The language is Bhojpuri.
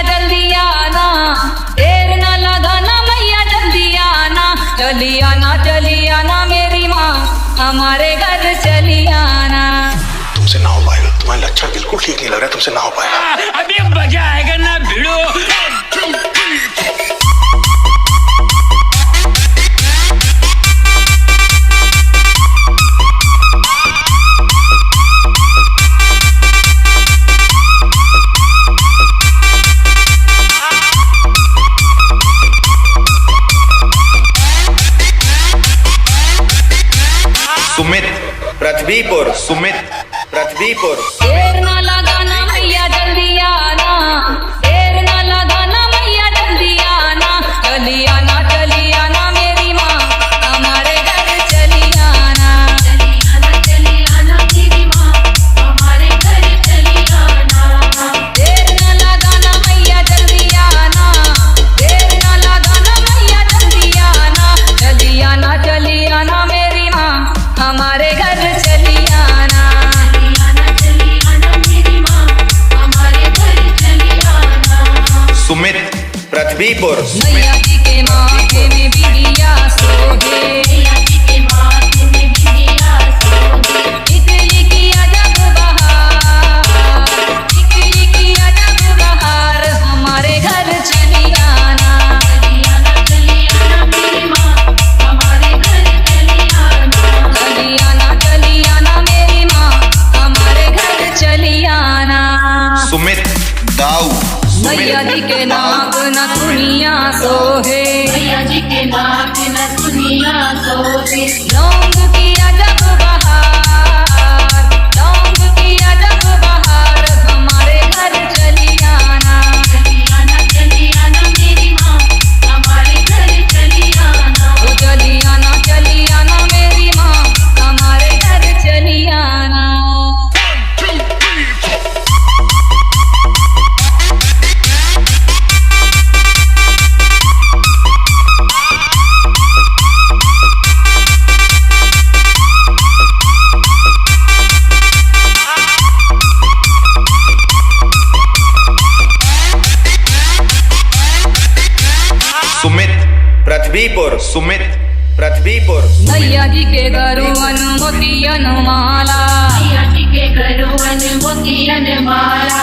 जल्दी आना, देर न लगाना मैया जल्दी आना। चली आना मेरी माँ, हमारे घर चली आना। तुमसे ना हो पाएगा, तुम्हारे लक्षण बिल्कुल ठीक नहीं लग रहा है, तुमसे ना हो पाएगा। अभी मजा आएगा ना भिड़ो। सुमित पृथ्वीपुर, सुमित पृथ्वीपुर। देर न लगाना मैया जल्दी आना, देर न लगाना मैया जल्दी आना। चली आना मेरी माँ, हमारे घर चली आना। चली आना मेरी माँ, हमारे घर चली आना। देर न लगाना मैया जल्दी आना, देर न लगाना मैया जल्दी आना। चली आना मेरी माँ, हमारे घर चली आना। चली आना मेरी माँ, हमारे घर चली आना। सुमित पृथ्वीपुर। मैया जी के माथे में बिंदिया सोहे, मैया जी के माथे में बिंदिया सोहे। टिकली की अजब बहार, टिकली की अजब बहार, हमारे घर चली आना। चली आना मेरी माँ, हमारे घर चली आना। चली आना मेरी माँ, हमारे घर चली आना। सुमित दाऊ। मैया जी के नाक न दुनिया सोहे, मैया जी के नाक न दुनिया सोहे। लौंग की अजब बहार, लौंग की अजब बहार, हमारे घर चली आना। चली आना मेरी माँ, हमारे घर चली आना। चली आना मेरी माँ, हमारे घर चली आना। सुमित पृथ्वीपुर, सुमित पृथ्वीपुर। मैया जी के गरुवन मोतियन माला, मैया जी के गरुवन मोतियन माला।